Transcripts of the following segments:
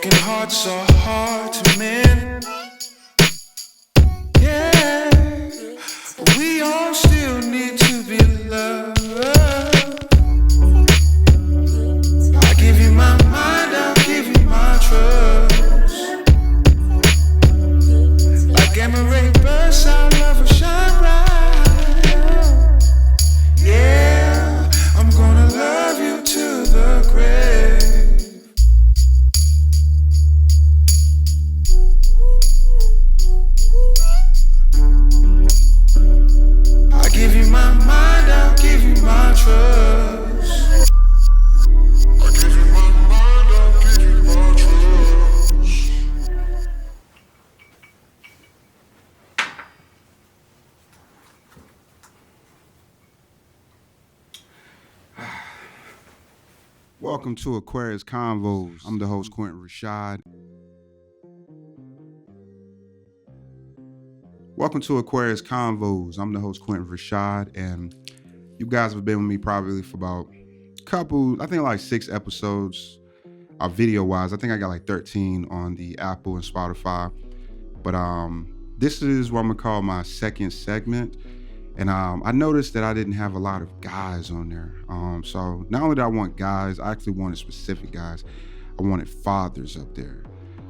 Broken hearts are hard to mend. Yeah, but we all still need to be loved. I give you my mind, I'll give you my trust. Like emerald bursts, our love will shine bright. Yeah, I'm gonna love you to the grave. I give you my mind, I'll give you my trust. I give you my mind, I'll give you my trust. Welcome to Aquarius Convos. I'm the host, Quentin Rashad. Welcome to Aquarius Convos. I'm the host, Quentin Rashad, and you guys have been with me probably for about like 6 episodes, video-wise. I think I got like 13 on the Apple and Spotify. But this is what I'm gonna call my second segment. And I noticed that I didn't have a lot of guys on there. So not only did I want guys, I actually wanted specific guys. I wanted fathers up there.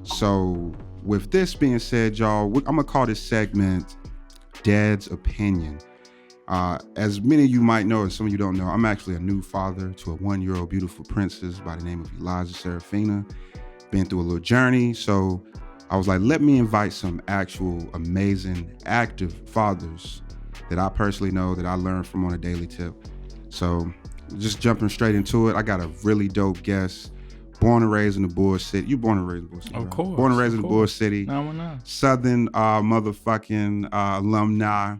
So with this being said, y'all, I'm gonna call this segment Dad's Opinion. As many of you might know, and some of you don't know, I'm actually a new father to a 1-year-old beautiful princess by the name of Eliza Serafina. Been through a little journey. So I was like, let me invite some actual amazing active fathers that I personally know, that I learned from on a daily tip. So just jumping straight into it, I got a really dope guest. Born and raised in the Bull City. You born and raised in the Bull City, Of right? course. Born and raised in the Bull City. No. Southern motherfucking alumni,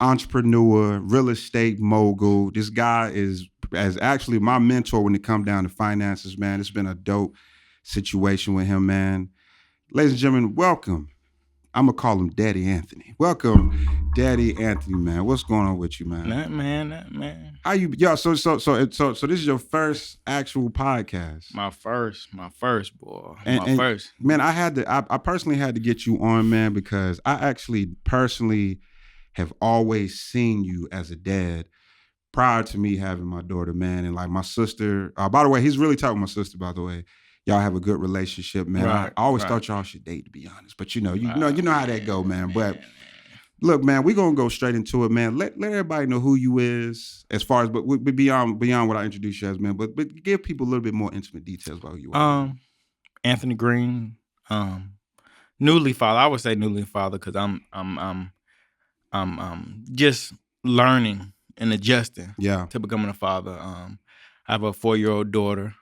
entrepreneur, real estate mogul. This guy is actually my mentor when it comes down to finances, man. It's been a dope situation with him, man. Ladies and gentlemen, welcome. I'm gonna call him Daddy Anthony. Welcome, Daddy Anthony, man. What's going on with you, man? That man. How you? Yo, so this is your first actual podcast. My first, boy. And First. Man, I personally had to get you on, man, because I actually personally have always seen you as a dad prior to me having my daughter, man. And like my sister, by the way, he's really tight with my sister, by the way. Y'all have a good relationship, man. Right, I always right. thought y'all should date, to be honest. But you know how that go, man. But look, man, we're gonna go straight into it, man. Let everybody know who you is, as far as, but beyond what I introduced you as, man. But give people a little bit more intimate details about who you are. Anthony Green, newly father. I would say newly father because I'm just learning and adjusting to becoming a father. I have a 4-year-old daughter.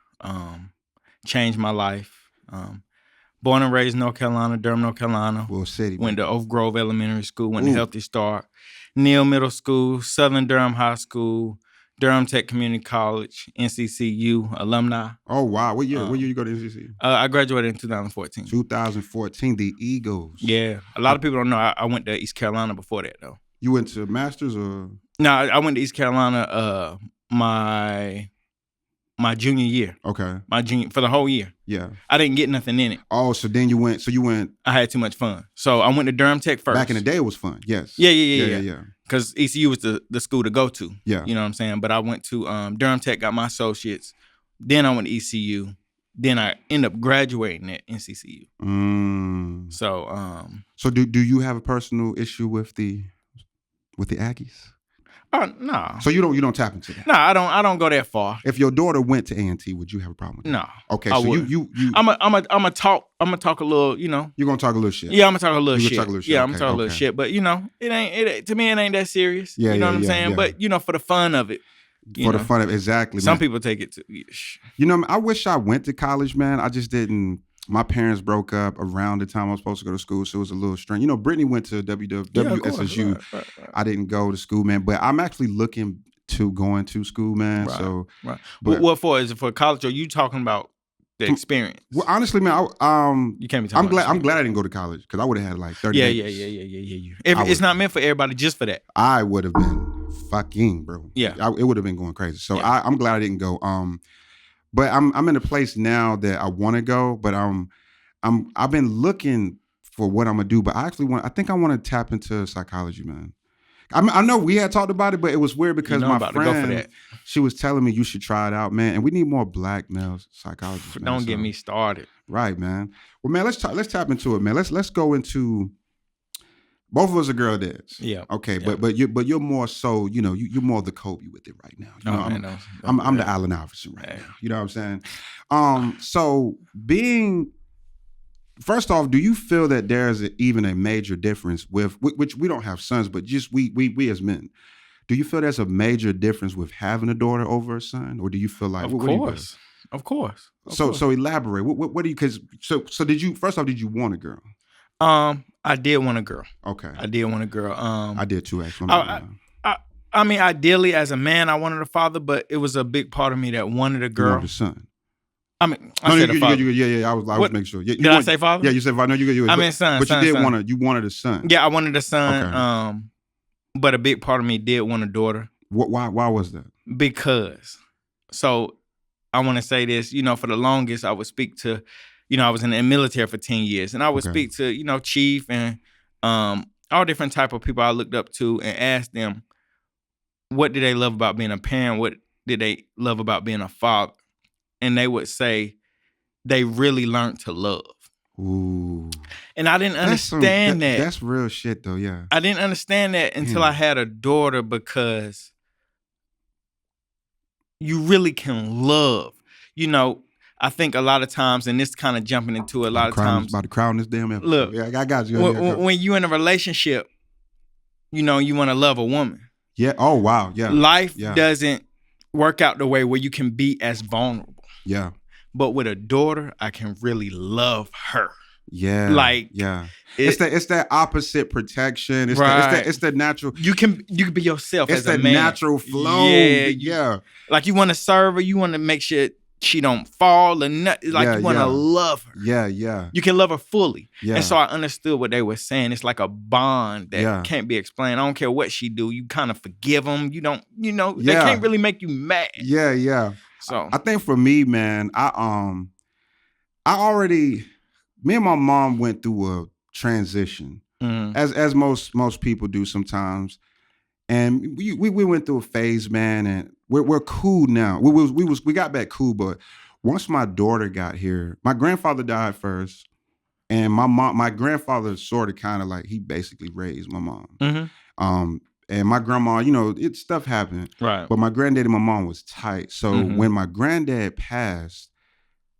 Changed my life. Born and raised in North Carolina, Durham, North Carolina. Bull City. Went to Oak Grove Elementary School, went to Healthy Start, Neal Middle School, Southern Durham High School, Durham Tech Community College, NCCU alumni. Oh, wow. What year you go to NCCU? I graduated in 2014. 2014, the Eagles. Yeah. A lot of people don't know. I went to East Carolina before that, though. You went to Masters or? No, I went to East Carolina my junior year. Okay. For the whole year. Yeah. I didn't get nothing in it. Oh, so then you went. I had too much fun. So I went to Durham Tech first. Back in the day, it was fun. Yes. Yeah. Because ECU was the school to go to. Yeah. You know what I'm saying? But I went to Durham Tech, got my associates. Then I went to ECU. Then I ended up graduating at NCCU. So do you have a personal issue with the Aggies? No. So you don't tap into that? No, I don't go that far. If your daughter went to A&T, would you have a problem with that? No. Okay, I so wouldn't. you I'm gonna talk a little, you know. You're gonna talk a little shit. Yeah, I'm gonna talk a little shit. Yeah, I'm Okay, gonna talk a little shit. But you know, it ain't to me it ain't that serious. Yeah, you know what I'm yeah, saying? yeah. But you know, for the fun of it. The fun of it, exactly. Some man. people take it to You know, I wish I went to college, man. I just didn't. My parents broke up around the time I was supposed to go to school, so it was a little strange. You know, Brittany went to WSSU. Right. I didn't go to school, man. But I'm actually looking to going to school, man. Right, so, right. But, What for? Is it for college? Or are you talking about the experience? Well, honestly, man, you can't be talking. I'm glad I didn't go to college because I would have had like 30. Yeah. It's not meant for everybody. Just for that. I would have been fucking, bro. Yeah, it would have been going crazy. So I'm glad I didn't go. But I'm in a place now that I want to go, but I've been looking for what I'm gonna do, but I think I want to tap into psychology, man. I know we had talked about it, but it was weird because my friend, she was telling me you should try it out, man. And we need more black male psychologists. Man, Don't get me started. Right, man. Well, man, let's tap into it, man. Let's go into. Both of us are girl dads. Yeah. Okay, yeah. But you're more so, you're more the Kobe with it right now. I'm the Allen Iverson right now. You know what I'm saying? So first off, do you feel that there's even a major difference with which we don't have sons, but just we as men? Do you feel there's a major difference with having a daughter over a son, or do you feel like of course? So elaborate. What do you? Because so did you? First off, did you want a girl? I did want a girl. Okay. I did want a girl. I did too, actually. I mean, ideally, as a man, I wanted a father, but it was a big part of me that wanted a girl. You wanted a son. I mean, I said a father. Yeah. I was making sure. Did I say father? Yeah, you said father. No, you. I mean, son. But son, you did son. You wanted a son. Yeah, I wanted a son. Okay. But a big part of me did want a daughter. Why was that? Because, so I want to say this. For the longest, I would speak to. I was in the military for 10 years, and I would speak to, chief and all different type of people I looked up to and ask them, what did they love about being a parent? What did they love about being a father? And they would say they really learned to love. Ooh. And I didn't understand that. That's real shit, though, yeah. I didn't understand that until I had a daughter, because you really can love, I think a lot of times, and this kind of jumping into a lot of times. About to crown this damn episode. Look, yeah, I got you. When you're in a relationship, you want to love a woman. Yeah. Oh, wow. Yeah. Life doesn't work out the way where you can be as vulnerable. Yeah. But with a daughter, I can really love her. Yeah. Yeah. It's that opposite protection. It's the natural. You can be yourself as a man. It's the natural flow. Yeah. Like you want to serve her. You want to make sure she don't fall or nothing. Like you want to love her. Yeah. You can love her fully. Yeah. And so I understood what they were saying. It's like a bond that can't be explained. I don't care what she do. You kind of forgive them. You don't, they can't really make you mad. Yeah. So I think for me, man, me and my mom went through a transition, as most people do sometimes, and we went through a phase, man, and we're cool now. We got back cool, but once my daughter got here, my grandfather died first, and my grandfather sort of kind of like he basically raised my mom. Mm-hmm. And my grandma, stuff happened, right? But my granddad and my mom was tight, so when my granddad passed,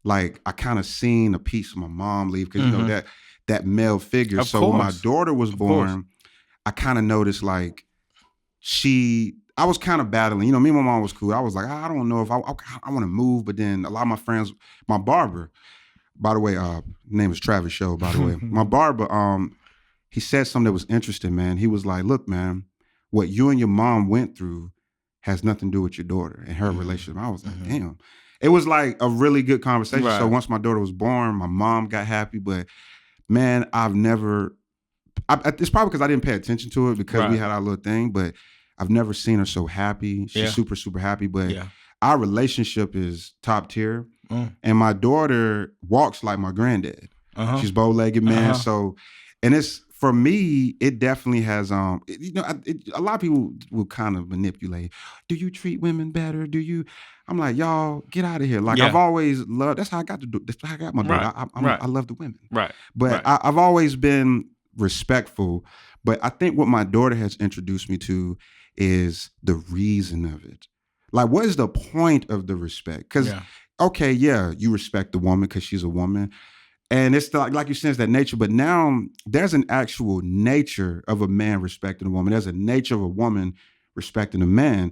like I kind of seen a piece of my mom leave because that male figure. Of so course. when my daughter was born, I kind of noticed like I was kind of battling. Me and my mom was cool. I was like, I don't know if I want to move, but then a lot of my friends, my barber, by the way, name is Travis Show, by the way. My barber, he said something that was interesting, man. He was like, look, man, what you and your mom went through has nothing to do with your daughter and her relationship. I was like, damn. It was like a really good conversation. Right. So once my daughter was born, my mom got happy. But man, it's probably because I didn't pay attention to it because we had our little thing. But I've never seen her so happy. She's super, super happy. But our relationship is top tier. And my daughter walks like my granddad. She's bow-legged, man. So, and it's, for me, it definitely has, a lot of people will kind of manipulate. Do you treat women better? I'm like, y'all, get out of here. Like, I've always loved, that's how I got my daughter. I love the women. Right. But I've always been respectful. But I think what my daughter has introduced me to is the reason of it. Like, what is the point of the respect? Because, you respect the woman because she's a woman. And it's like you said, it's that nature. But now there's an actual nature of a man respecting a woman. There's a nature of a woman respecting a man.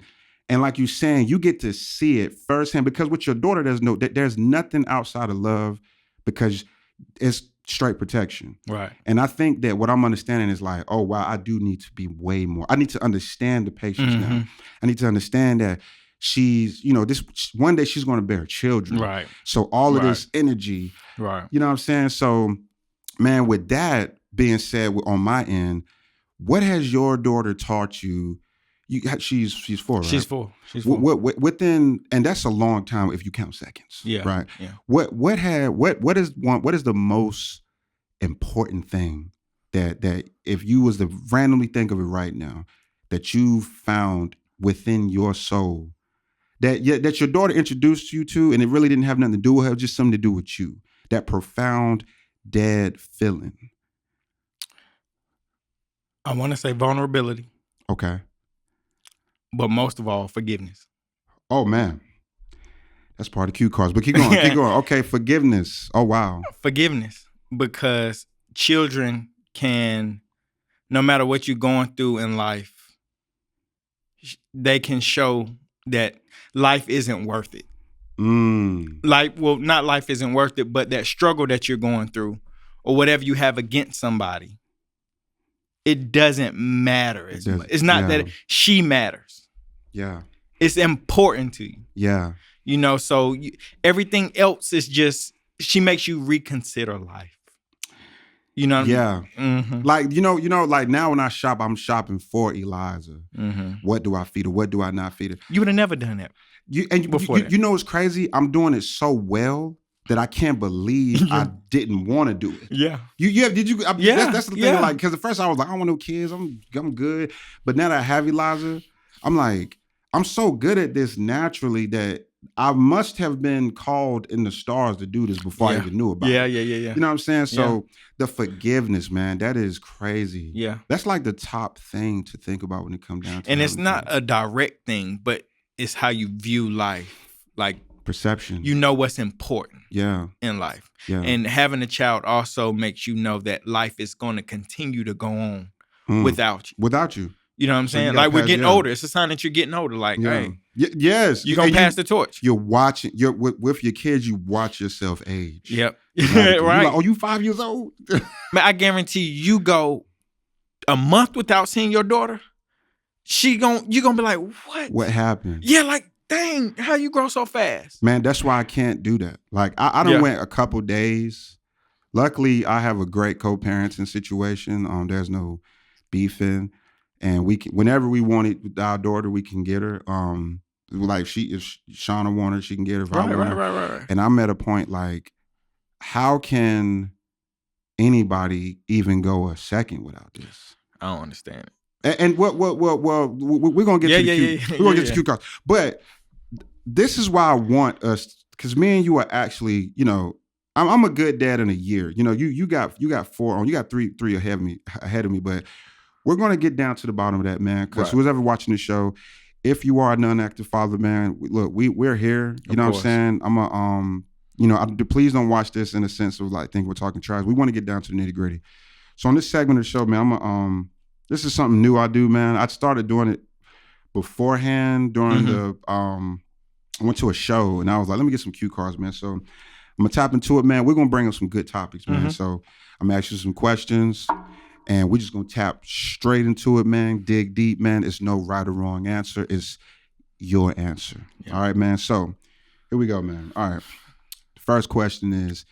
And like you're saying, you get to see it firsthand because with your daughter, there's nothing outside of love because it's straight protection. Right. And I think that what I'm understanding is like, oh, wow, I do need to be way more. I need to understand the patients now. I need to understand that she's, this one day she's going to bear children. Right. So all of this energy, right. You know what I'm saying? So, man, with that being said, on my end, what has your daughter taught you She's 4, right? She's 4. Within, and that's a long time if you count seconds. Yeah. Right. Yeah. What is the most important thing that if you was to randomly think of it right now, that you found within your soul that your daughter introduced you to, and it really didn't have nothing to do with her, just something to do with you? That profound dad feeling. I want to say vulnerability. Okay. But most of all, forgiveness. Oh, man. That's part of cue cards. But keep going. Keep going. Okay, forgiveness. Oh, wow. Forgiveness. Because children can, no matter what you're going through in life, they can show that life isn't worth it. Not life isn't worth it, but that struggle that you're going through or whatever you have against somebody, it doesn't matter as much. It's not that she matters. Yeah. It's important to you. Yeah. So everything else is just, she makes you reconsider life. You know what I mean? Mm-hmm. Like, like now when I shop, I'm shopping for Eliza. Mm-hmm. What do I feed her? What do I not feed her? You would have never done that. You know what's crazy? I'm doing it so well that I can't believe I didn't want to do it. Yeah. That's the thing. Like, because at first I was like, I don't want no kids. I'm good. But now that I have Eliza, I'm like, I'm so good at this naturally that I must have been called in the stars to do this before I even knew about it. Yeah. You know what I'm saying? So the forgiveness, man, that is crazy. Yeah. That's like the top thing to think about when it comes down to it. And it's not a direct thing, but it's how you view life. Like perception. You know what's important in life. Yeah. And having a child also makes you know that life is going to continue to go on without you. Without you. You know what I'm saying? Like we're getting older. It's a sign that you're getting older. Like, hey. Yes. You're going to pass the torch. You're watching, with your kids, you watch yourself age. Yep. Right. Like, you 5 years old? Man, I guarantee you go a month without seeing your daughter, you're going to be like, what? What happened? Yeah, like, dang, how you grow so fast? Man, that's why I can't do that. Like, I done went a couple days. Luckily, I have a great co-parenting situation. There's no beefing. And we can, whenever we want it with our daughter, we can get her. Like if Shauna want her, she can get her. Right. And I'm at a point like, how can anybody even go a second without this? I don't understand it. And well, we're gonna get to the cue cards. But this is why I want us, because me and you are actually, I'm a good dad in a year. You got 4 on, you got three ahead of me, but we're going to get down to the bottom of that, man, because who's ever watching the show, if you are a non-active father, man, look, we're here. You know what I'm saying? I'm please don't watch this in the sense of like, think we're talking trash. We want to get down to the nitty gritty. So on this segment of the show, man, this is something new I do, man. I started doing it beforehand during I went to a show and I was like, let me get some cue cards, man. So I'm going to tap into it, man. We're going to bring up some good topics, man. So I'm going to ask you some questions. And we're just going to tap straight into it, man. Dig deep, man. It's no right or wrong answer. It's your answer. Yeah. All right, man. So here we go, man. All right. The first question is,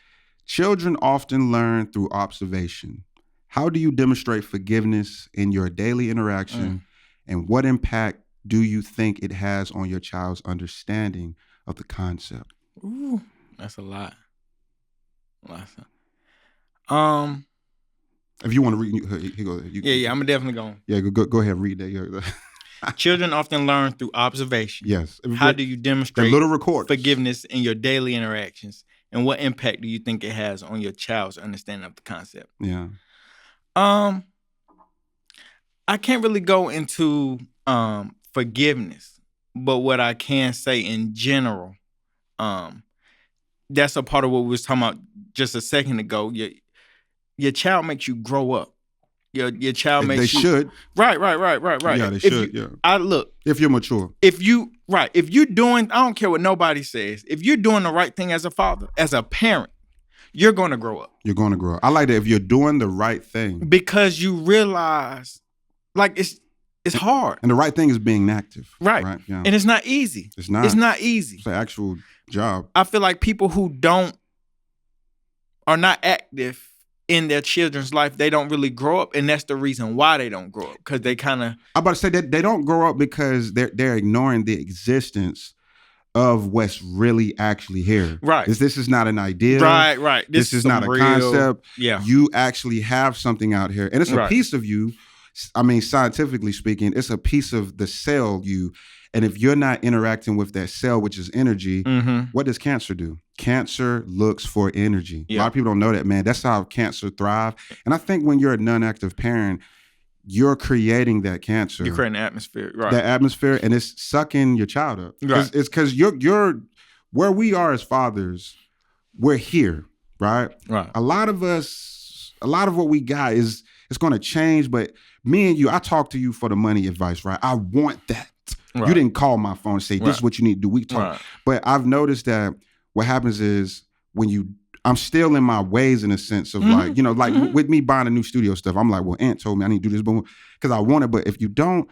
children often learn through observation. How do you demonstrate forgiveness in your daily interaction? And what impact do you think it has on your child's understanding of the concept? Ooh, that's a lot. If you want to read, here go. I'm definitely going. Yeah, go ahead and read that. Children often learn through observation. Yes. How do you demonstrate little records. forgiveness in your daily interactions? And what impact do you think it has on your child's understanding of the concept? Yeah. I can't really go into forgiveness, but what I can say in general, that's a part of what we was talking about just a second ago. Your child makes you grow up. Your child makes you... They should. Right. Yeah, they should, if you're mature. If you're doing... I don't care what nobody says. If you're doing the right thing as a father, as a parent, you're going to grow up. You're going to grow up. I like that, if you're doing the right thing. Because you realize, like, it's hard. And the right thing is being active. Right? Yeah. And it's not easy. It's not. It's not easy. It's an actual job. I feel like people who are not active, in their children's life, they don't really grow up, and that's the reason why they don't grow up, because they kind of. I'm about to say that they don't grow up because they're ignoring the existence of what's really actually here. Right. This is not an idea. Right. This is not a concept. Yeah. You actually have something out here, and it's a piece of you. I mean, scientifically speaking, it's a piece of the cell you. And if you're not interacting with that cell, which is energy, what does cancer do? Cancer looks for energy. A lot of people don't know that, man. That's how cancer thrive. And I think when you're a non-active parent, you're creating that cancer. You're creating an atmosphere, right? That atmosphere, and it's sucking your child up. Right. It's because you're where we are as fathers. We're here, right? Right. A lot of what we got it's going to change. But me and you, I talk to you for the money advice, right? I want that. Right. You didn't call my phone and say, this is what you need to do. We talk. Right. But I've noticed that what happens is I'm still in my ways in a sense of like, with me buying the new studio stuff, I'm like, well, Aunt told me I need to do this because I want it. But if you don't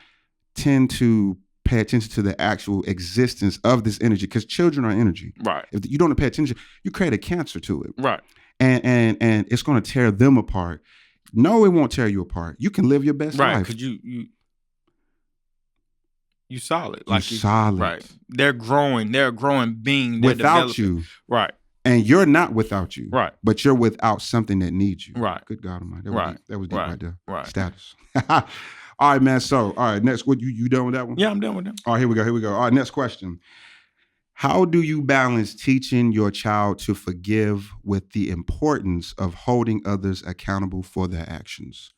tend to pay attention to the actual existence of this energy, because children are energy. Right. If you don't pay attention, you create a cancer to it. Right. And it's going to tear them apart. No, it won't tear you apart. You can live your best life. Right, because you solid. Like you're solid. Right. They're growing being. Without you. Right. And you're not without you. Right. But you're without something that needs you. Right. Good God Almighty. That was deep right. right there. Right. Status. All right, man. So, all right, next, what you done with that one? Yeah, I'm done with that. All right, here we go. All right, next question. How do you balance teaching your child to forgive with the importance of holding others accountable for their actions?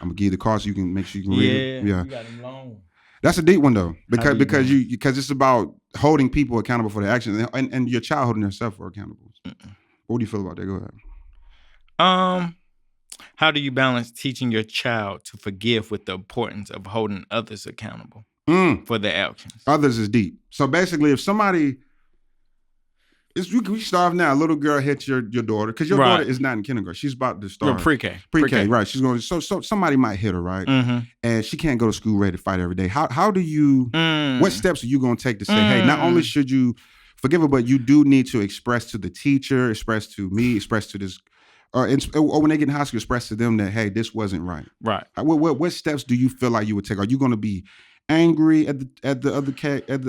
I'm gonna give you the card so you can make sure you can read it. Yeah. You got them long. That's a deep one though, because it's about holding people accountable for their actions and your child holding themselves for accountable. What do you feel about that? Go ahead. How do you balance teaching your child to forgive with the importance of holding others accountable for their actions? Others is deep. So basically, if somebody, we start off now. A little girl hits your daughter because your daughter is not in kindergarten. She's about to start pre-K. Pre-K, right? She's going. So somebody might hit her, right? And she can't go to school ready to fight every day. How do you? What steps are you going to take to say, hey, not only should you forgive her, but you do need to express to the teacher, express to me, express to this, or when they get in high school, express to them that, hey, this wasn't right. Right. What steps do you feel like you would take? Are you going to be angry at the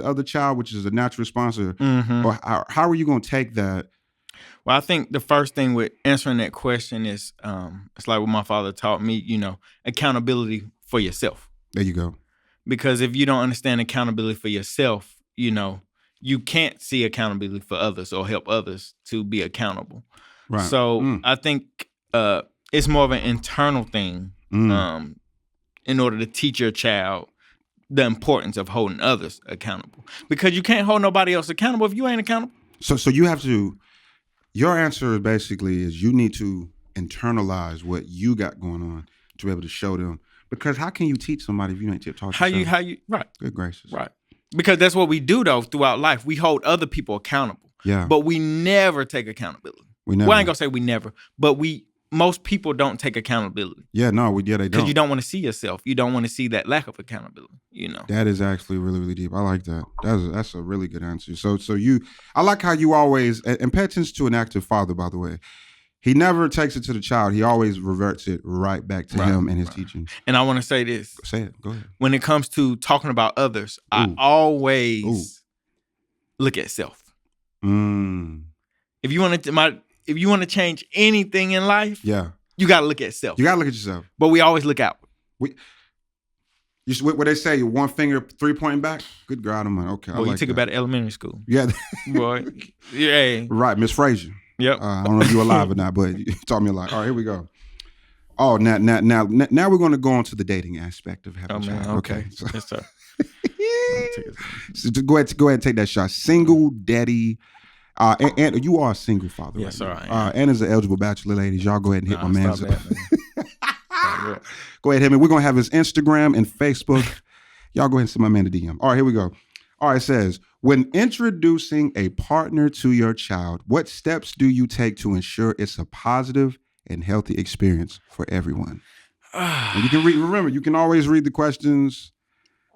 other child, which is a natural response, or how are you going to take that? Well, I think the first thing with answering that question is it's like what my father taught me, accountability for yourself. There you go. Because if you don't understand accountability for yourself, you can't see accountability for others or help others to be accountable. Right. So I think it's more of an internal thing in order to teach your child the importance of holding others accountable, because you can't hold nobody else accountable if you ain't accountable. So you have to. Your answer basically is you need to internalize what you got going on to be able to show them. Because how can you teach somebody if you ain't taught yourself? How you right? Good gracious. Right. Because that's what we do though throughout life. We hold other people accountable. Yeah. But we never take accountability. Well, I ain't gonna say we never, but most people don't take accountability. Yeah, no, they don't. Because you don't want to see yourself. You don't want to see that lack of accountability, That is actually really, really deep. I like that. That's a really good answer. So I like how you always, and pay attention to an active father, by the way. He never takes it to the child. He always reverts it right back to him and his teaching. And I want to say this. Say it. Go ahead. When it comes to talking about others, I always look at self. If you want to change anything in life, you got to look at self. You got to look at yourself. But we always look out. What they say, one finger, 3 pointing back? Good God, I'm like, okay. Well, you took it back to elementary school. Yeah. Boy. Yeah. Right, Miss Frazier. Yep. I don't know if you're alive or not, but you taught me a lot. All right, here we go. Oh, now we're going to go on to the dating aspect of having a child. Okay. So. Yes, sir. So go ahead and take that shot. Single daddy. And you are a single father. Yes, right sir. Now. Anna's an eligible bachelor, ladies. Y'all go ahead and hit my man's up. Go ahead, hit me. We're gonna have his Instagram and Facebook. Y'all go ahead and send my man a DM. All right, here we go. All right, it says, when introducing a partner to your child, what steps do you take to ensure it's a positive and healthy experience for everyone? And you can remember, you can always read the questions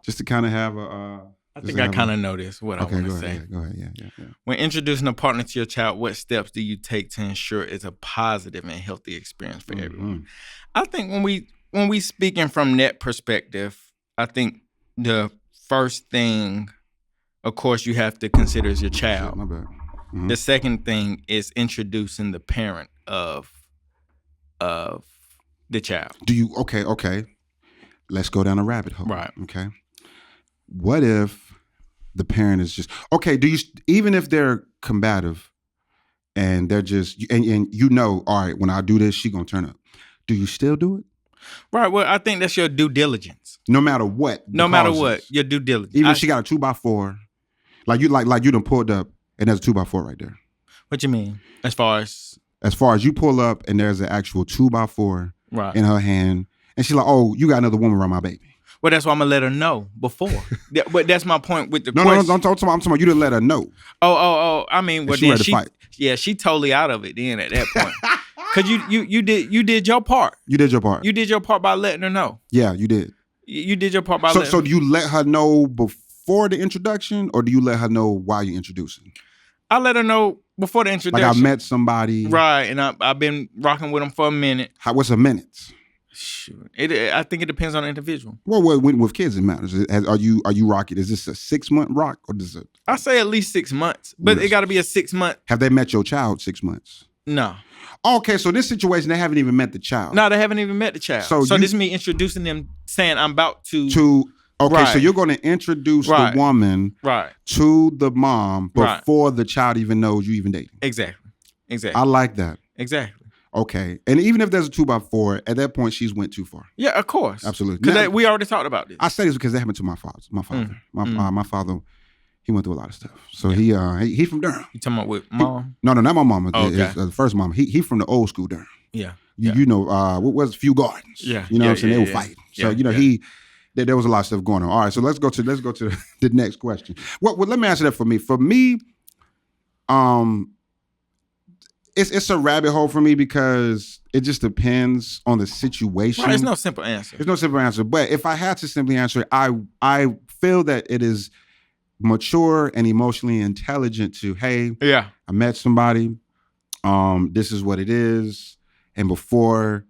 just to kind of have a I think I kind of know this, what I want to say. Go ahead. Yeah. When introducing a partner to your child, what steps do you take to ensure it's a positive and healthy experience for everyone? I think when we speaking from that perspective, I think the first thing, of course, you have to consider is your child. My bad. The second thing is introducing the parent of the child. Do you okay. Let's go down a rabbit hole. Right. Okay. What if the parent is just okay? Do you even if they're combative and they're just and you know, all right, when I do this, she gonna turn up. Do you still do it? Right. Well, I think that's your due diligence. No matter what. No matter what, your due diligence. Even if she got a 2x4, like you done pulled up and there's a 2x4 right there. What you mean? As far as you pull up and there's an actual 2x4 in her hand, and she's like, "Oh, you got another woman around my baby." Well, that's why I'm gonna let her know before. But that's my point with the question. No, I'm talking about you didn't let her know. Oh. I mean, well, she ready to fight. Yeah, she totally out of it then at that point. Cause you did your part. You did your part. You did your part by letting her know. Yeah, you did. You did your part by letting her know. So do you let her know before the introduction, or do you let her know while you're introducing? I let her know before the introduction. Like I met somebody. Right, and I've been rocking with them for a minute. What's a minute? Shoot. I think it depends on the individual. Well, with kids it matters. Are you rocking? Is this a 6-month rock or is it? I say at least 6 months, but it got to be a 6 month. Have they met your child 6 months? No. Okay, so this situation they haven't even met the child. No, they haven't even met the child. So this is me introducing them, saying I'm about to. Okay, right. So you're going to introduce the woman to the mom before the child even knows you even dating. Exactly. I like that. Exactly. Okay, and even if there's a 2x4, at that point she's went too far. Yeah, of course, absolutely. Because we already talked about this. I say this because that happened to my father. My father, he went through a lot of stuff. So he from Durham. You talking about with mom? No, not my mama. Oh, okay. The first mom. He from the old school Durham. Yeah. You know, what was Few Gardens? Yeah. You know what I'm saying? They were fighting. So there was a lot of stuff going on. All right, so let's go to the next question. Well, let me answer that for me. For me, it's a rabbit hole for me because it just depends on the situation. Right, there's no simple answer. There's no simple answer. But if I had to simply answer it, I feel that it is mature and emotionally intelligent to, hey, I met somebody. This is what it is. And before,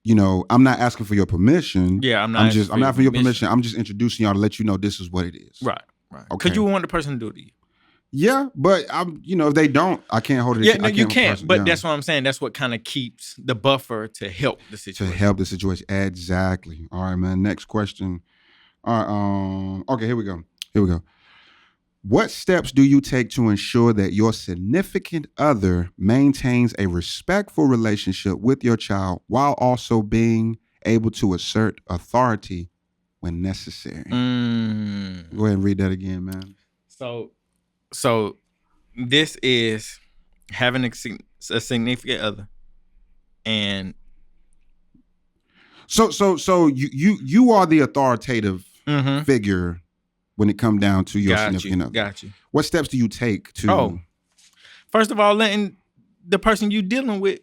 I'm not asking for your permission. Yeah, I'm not asking for your permission. I'm just introducing y'all to let you know this is what it is. Right. Okay. Because you want the person to do it to you. Yeah, but if they don't, I can't hold it. Yeah, no, you can't. But that's what I'm saying. That's what kind of keeps the buffer to help the situation. Exactly. All right, man. Next question. All right. Okay, here we go. What steps do you take to ensure that your significant other maintains a respectful relationship with your child while also being able to assert authority when necessary? Go ahead and read that again, man. So this is having a significant other, and so you are the authoritative figure when it comes down to your significant other. Got you. What steps do you take to? Oh, first of all, letting the person you dealing with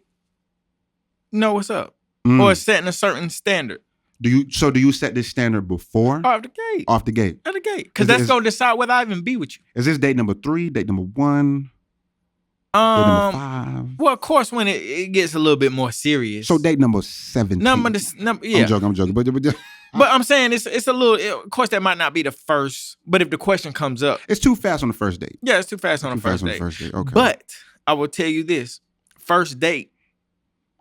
know what's up, or setting a certain standard. Do you set this standard before? Off the gate. Off the gate. At the gate. Because that's going to decide whether I even be with you. Is this date number 3, date number 1? Date number 5? Well, of course, when it gets a little bit more serious. So date number 17. Yeah. I'm joking. But I'm saying it's a little, of course, that might not be the first, but if the question comes up. It's too fast on the first date. Yeah, it's too fast on the first date. Okay. But I will tell you this, first date.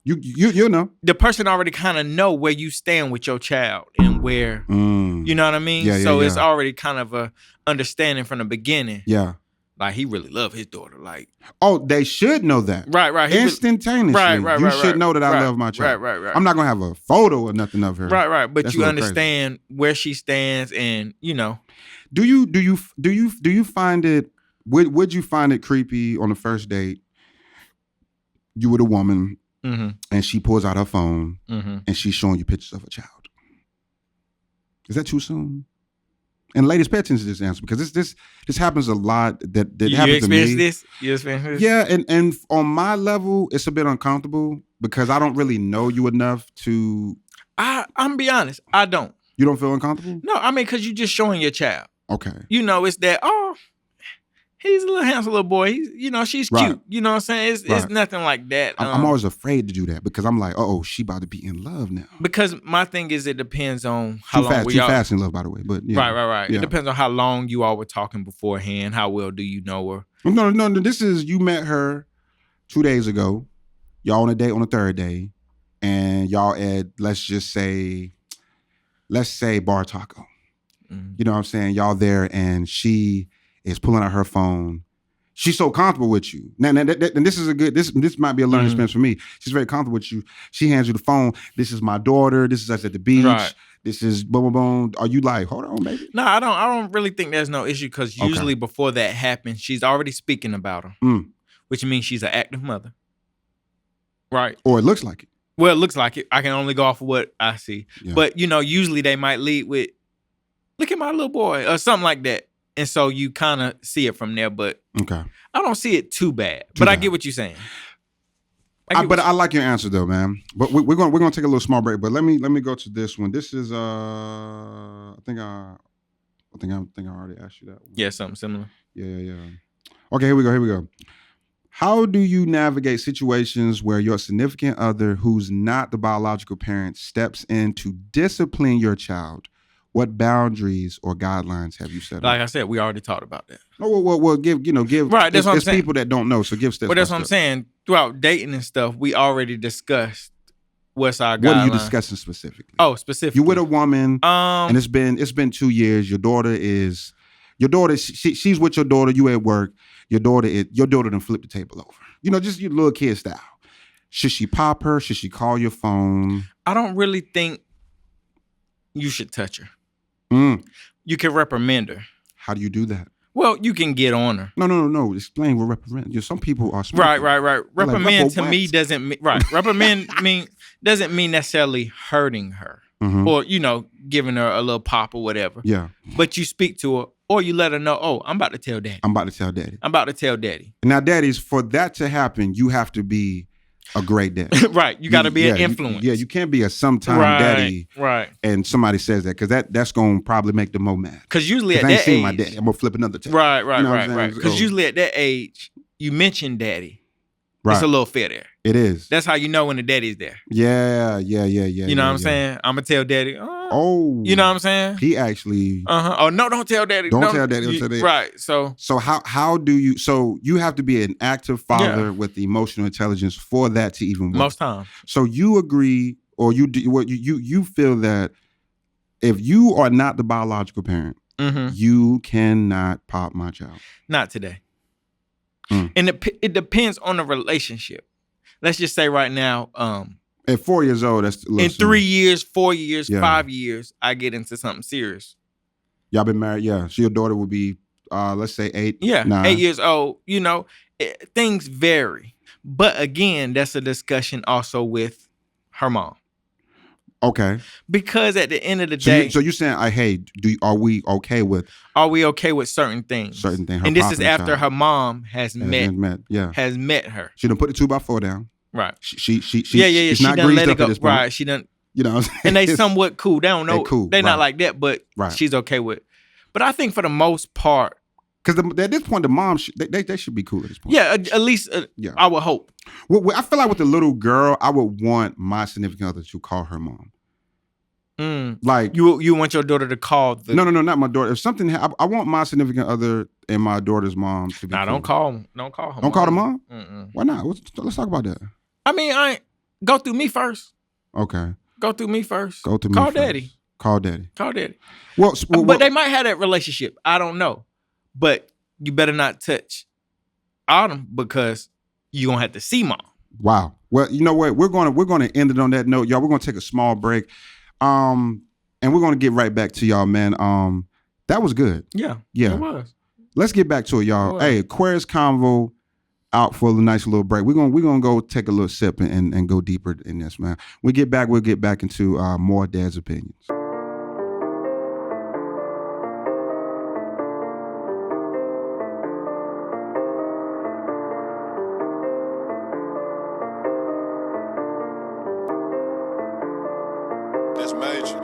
You know. The person already kind of know where you stand with your child and where, you know what I mean? Yeah, it's already kind of a understanding from the beginning. Yeah. Like, he really love his daughter. Like, oh, they should know that. Right. Instantaneously. Right. You should know that I love my child. Right. I'm not going to have a photo or nothing of her. Right. But that's you understand where she stands and, Do you find it, would you find it creepy on the first date? You with a woman. Mm-hmm. And she pulls out her phone and she's showing you pictures of a child. Is that too soon? And ladies, pay attention to this answer because this happens a lot. That happens to me. You experience this? Yeah, and on my level, it's a bit uncomfortable because I don't really know you enough to. I'm gonna be honest, I don't. You don't feel uncomfortable? No, I mean, because you're just showing your child. Okay. You know, it's that, oh, he's a little handsome little boy. She's cute. Right. You know what I'm saying? It's nothing like that. I'm always afraid to do that because I'm like, she about to be in love now. Because my thing is, it depends on how long too fast in love, by the way. But yeah. Right. Yeah. It depends on how long you all were talking beforehand. How well do you know her? No. This is, you met her 2 days ago. Y'all on a date on the third day, and y'all at let's say Bar Taco. Mm-hmm. You know what I'm saying? Y'all there, and she is pulling out her phone. She's so comfortable with you. Now and this is this might be a learning experience for me. She's very comfortable with you. She hands you the phone. This is my daughter. This is us at the beach. Right. This is boom, boom, boom. Are you like, hold on, baby? No, I don't really think there's no issue because usually before that happens, she's already speaking about her, which means she's an active mother. Right. Or it looks like it. Well, it looks like it. I can only go off of what I see. Yeah. But, usually they might lead with, look at my little boy or something like that. And so you kind of see it from there. But I don't see it too bad. I get what you're saying. I like your answer though, man. But we're gonna take a little small break. But let me go to this one. This is I think I already asked you that one. Yeah, something similar. Yeah. Okay, here we go. How do you navigate situations where your significant other who's not the biological parent steps in to discipline your child? What boundaries or guidelines have you set? Like I said, we already talked about that. Oh, well, give. Right, that's what I'm saying. People that don't know, so give steps. But that's what I'm saying. Throughout dating and stuff, we already discussed what's our guidelines. What are you discussing specifically? Oh, specifically. You with a woman, and it's been 2 years. Your daughter, she's with your daughter. You at work. Your daughter done flipped the table over. Just your little kid style. Should she pop her? Should she call your phone? I don't really think you should touch her. You can reprimand her. How do you do that? Well, you can get on her. No. Explain what reprimand. Some people are smart. Right. Reprimand to me doesn't mean reprimand doesn't mean necessarily hurting her or giving her a little pop or whatever. Yeah. But you speak to her or you let her know, oh, I'm about to tell daddy. I'm about to tell daddy. Now, daddies, for that to happen, you have to be a great dad. Right. You got to be an influence. You can't be a sometime daddy. Right. And somebody says that because that's going to probably make them more mad. Because usually at that age. I ain't my daddy. I'm going to flip another table. Right. Because usually at that age, you mention daddy. Right. It's a little fair there. It is. That's how you know when the daddy's there. Yeah. You know what I'm saying? I'm going to tell daddy. Oh. You know what I'm saying? He actually. Oh, no, don't tell daddy. Don't tell daddy. Right. So how do you, so you have to be an active father with emotional intelligence for that to even work. Most times. So you agree or you feel that if you are not the biological parent, you cannot pop my child. Not today. And it depends on the relationship. Let's just say right now, at 4 years old, that's in 3 years, 4 years, 5 years, I get into something serious. Y'all been married, yeah. So your daughter would be, let's say 8. Yeah, 9. 8 years old. Things vary. But again, that's a discussion also with her mom. Okay. Because at the end of the day, so you're saying, hey, are we okay with certain things? Certain things. And this is after her mom has met her. She done put the 2x4 down. Right. She's she not done let greased it up go. at this point. Right. She done. You know what I'm saying? And they somewhat cool. They don't know. They cool. They're not like that, but she's okay with it. But I think for the most part, because at this point, the mom they should be cool at this point. Yeah, at least I would hope. Well, I feel like with the little girl, I would want my significant other to call her mom. Like you want your daughter to call the... No, not my daughter. If something I want my significant other and my daughter's mom to be cool. Don't call her. Don't call the mom? Why not? Let's talk about that. I mean, go through me first. Okay. Go through me first. Go through me Call first. daddy. Call daddy. Call daddy. Well, but they might have that relationship. I don't know. But you better not touch Autumn because you're going to have to see mom. Wow. Well, you know what? We're going to end it on that note. Y'all, we're going to take a small break. And we're going to get right back to y'all, man. That was good. Yeah. It was. Let's get back to it, y'all. Hey, Aquarius Convo out for a nice little break. We're gonna go take a little sip and go deeper in this, man. We'll get back into more Dad's opinions. That's major.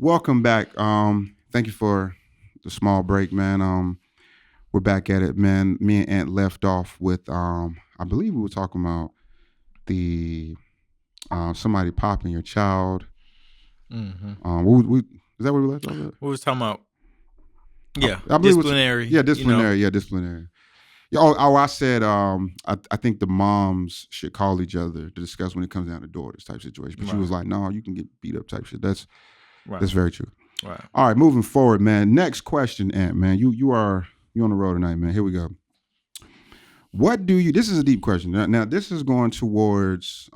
welcome back. Thank you for the small break, man. We're back at it, man. Me and Ant left off with I believe we were talking about the somebody popping your child. Mm-hmm. Is that what we left off at? We was talking about disciplinary. Disciplinary. Disciplinary. I said I think the moms should call each other to discuss when it comes down to daughters type situation. But she was like, no, you can get beat up type shit. That's very true. Right. All right, moving forward, man. Next question, Ant, man. You on the road tonight, man. Here we go. This is a deep question. Now this is going towards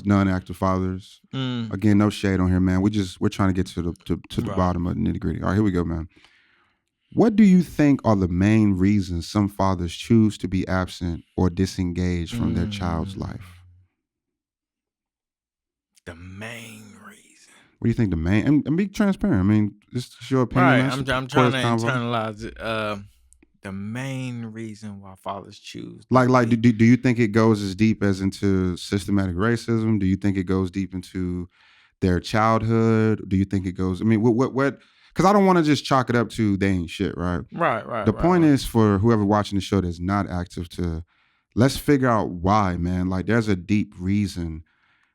non-active fathers. Again, no shade on here, man. We're trying to get to the bottom of the nitty-gritty. All right, here we go, man. What do you think are the main reasons some fathers choose to be absent or disengaged from their child's life? The main reason. What do you think the main? And be transparent. I mean, this is your opinion. Right. I'm trying to internalize it. The main reason why fathers choose. Do you think it goes as deep as into systematic racism? Do you think it goes deep into their childhood? Do you think it goes? I mean, what? Because I don't want to just chalk it up to they ain't shit, right? Right. The point is for whoever watching the show that's not active let's figure out why, man. Like there's a deep reason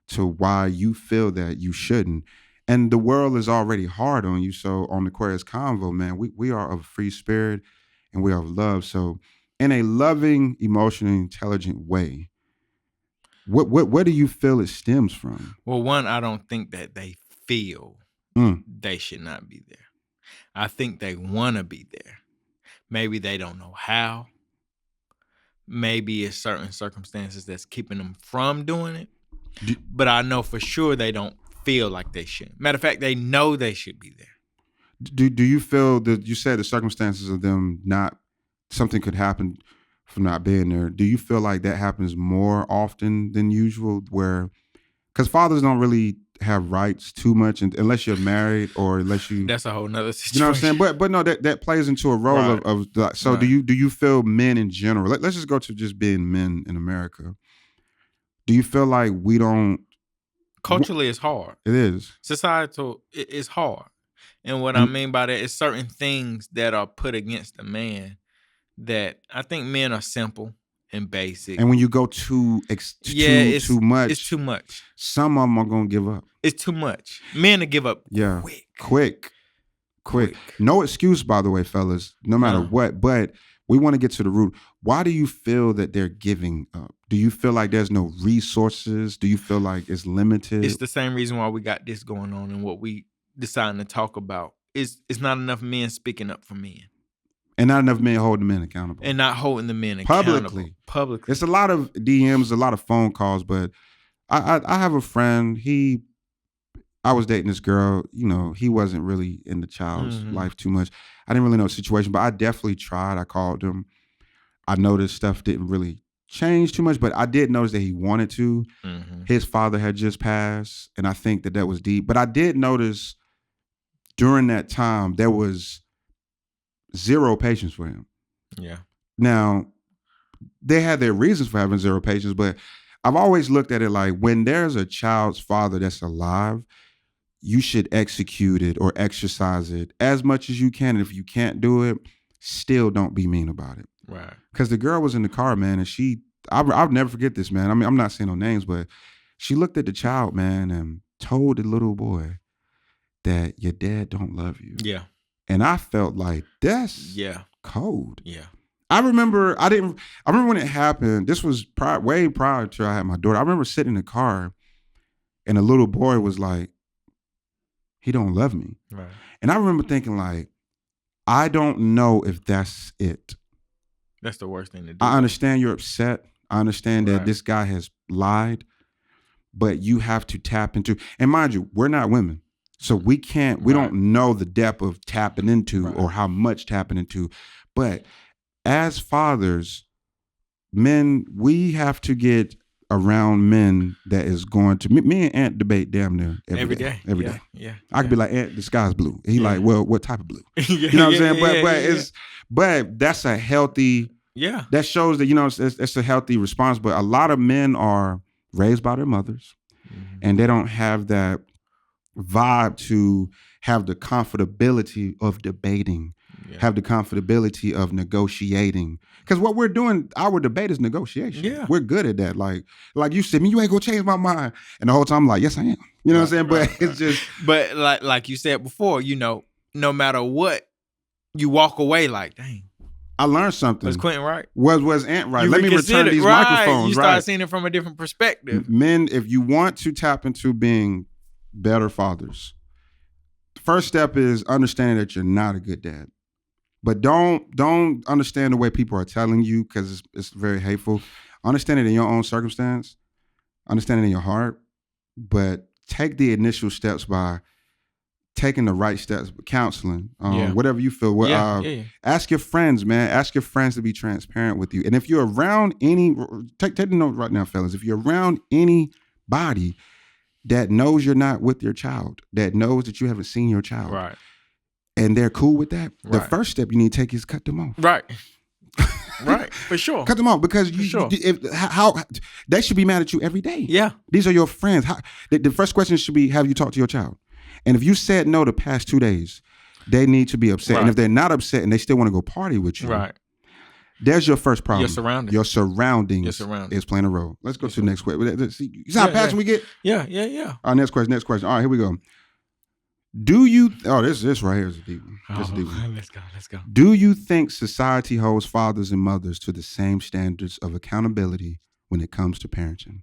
to why you feel that you shouldn't. And the world is already hard on you. So on the Aquarius Convo, man, we are of free spirit and we are of love. So in a loving, emotionally intelligent way, what do you feel it stems from? Well, one, I don't think that they feel they should not be there. I think they want to be there. Maybe they don't know how. Maybe it's certain circumstances that's keeping them from doing it. But I know for sure they don't feel like they should. Matter of fact, they know they should be there. Do you feel that you said the circumstances of them something could happen from not being there? Do you feel like that happens more often than usual because fathers don't really have rights too much unless you're married or unless you. That's a whole nother situation. You know what I'm saying? But no, that plays into a role of so right. Do you feel men in general? Let's just go to just being men in America. Do you feel like we don't? Culturally, it's hard. It is. Societal, it's hard. And what I mean by that is certain things that are put against a man that I think men are simple and basic. And when you go too much. It's too much. Some of them are going to give up. It's too much. Men to give up quick. No excuse, by the way, fellas, no matter what. But we want to get to the root. Why do you feel that they're giving up? Do you feel like there's no resources? Do you feel like it's limited? It's the same reason why we got this going on and what we deciding to talk about. It's not enough men speaking up for men. And not enough men holding the men accountable. And not holding the men accountable. Publicly. It's a lot of DMs, a lot of phone calls, but I have a friend, I was dating this girl, he wasn't really in the child's life too much. I didn't really know the situation, but I definitely tried. I called him. I noticed stuff didn't really change too much, but I did notice that he wanted to. His father had just passed, and I think that was deep. But I did notice during that time, there was zero patience for him. Yeah. Now, they had their reasons for having zero patience, but I've always looked at it like when there's a child's father that's alive, you should execute it or exercise it as much as you can. And if you can't do it, still don't be mean about it. Right. Because the girl was in the car, man, and I'll never forget this, man. I mean, I'm not saying no names, but she looked at the child, man, and told the little boy that your dad don't love you. Yeah. And I felt like that's cold. Yeah. I remember when it happened, this was way prior to I had my daughter. I remember sitting in the car and a little boy was like, he don't love me. Right. And I remember thinking like, I don't know if that's it. That's the worst thing to do. I understand you're upset. I understand that this guy has lied, but you have to tap into, and mind you, we're not women. So we don't know the depth of tapping into or how much tapping into. But as fathers, men, we have to get around men that is going to, me and Ant debate damn near every day. Every day. Yeah. I could be like, Ant, the sky's blue. He like, well, what type of blue? You know what I'm saying? But that's a healthy, that shows that, it's a healthy response. But a lot of men are raised by their mothers and they don't have that vibe to have the comfortability of debating, have the comfortability of negotiating. Because what we're doing, our debate is negotiation. Yeah. We're good at that. Like you said, you ain't gonna change my mind. And the whole time I'm like, yes, I am. You know what I'm saying? But it's just. But like you said before, no matter what, you walk away like, dang. I learned something. Was Quentin right? Was Ant right? Let me return these microphones. You start seeing it from a different perspective. Men, if you want to tap into being better fathers, the first step is understanding that you're not a good dad. But don't understand the way people are telling you, because it's very hateful. Understand it in your own circumstance. Understand it in your heart. But take the initial steps by taking the right steps, counseling, whatever you feel. Ask your friends, man. Ask your friends to be transparent with you. And if you're around take the note right now, fellas. If you're around anybody that knows you're not with your child, that knows that you haven't seen your child, right, and they're cool with that, the first step you need to take is cut them off. Right. Right, for sure. Cut them off, because they should be mad at you every day. Yeah. These are your friends. The first question should be, have you talked to your child? And if you said no the past 2 days, they need to be upset. Right. And if they're not upset and they still want to go party with you, right, there's your first problem. Your surroundings is playing a role. Let's go to the next question. You see how passionate we get? Yeah. All right, next question. All right, here we go. This right here is a deep one. This is a deep one. Let's go. Do you think society holds fathers and mothers to the same standards of accountability when it comes to parenting?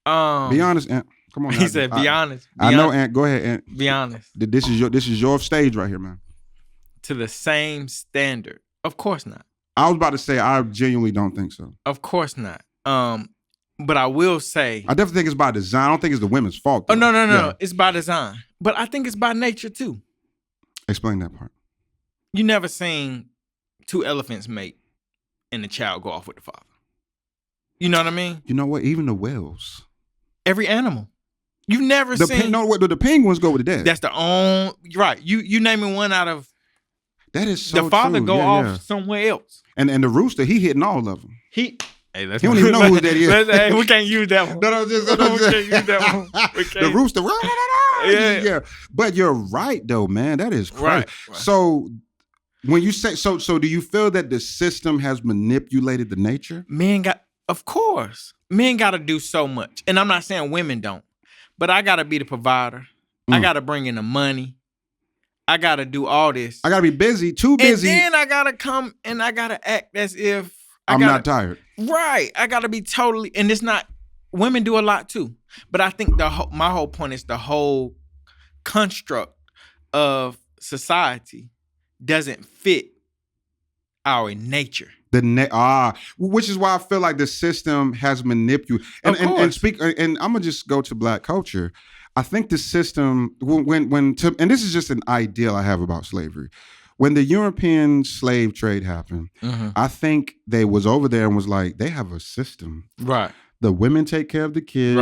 Be honest, Aunt. Come on. He said, "Be honest." I know, Aunt. Go ahead, Aunt. Be honest. This is your stage right here, man. To the same standard? Of course not. I was about to say, I genuinely don't think so. Of course not. But I will say, I definitely think it's by design. I don't think it's the women's fault, though. Oh, no. Yeah. It's by design. But I think it's by nature, too. Explain that part. You never seen two elephants mate and the child go off with the father. You know what I mean? You know what? Even the whales. Every animal. You've never seen. The penguins go with the dad. That's the only. Right. You naming one out of. That is so the father true. Go off somewhere else. And the rooster, he hitting all of them. He don't even know who that is. We can't use that one. No, we can't use that one. The rooster. Yeah. But you're right, though, man. That is crazy. Right. So when you say so, do you feel that the system has manipulated the nature? Of course, men got to do so much, and I'm not saying women don't, but I got to be the provider. I got to bring in the money. I got to do all this. I got to be busy, too busy. And then I got to come and I got to act as if I'm not tired. Right. I got to be totally, and it's not, women do a lot too. But I think my whole point is the whole construct of society doesn't fit our nature. Which is why I feel like the system has manipulated. And I'm gonna just go to Black culture. I think the system, and this is just an ideal I have about slavery. When the European slave trade happened, I think they was over there and was like, they have a system. Right. The women take care of the kids.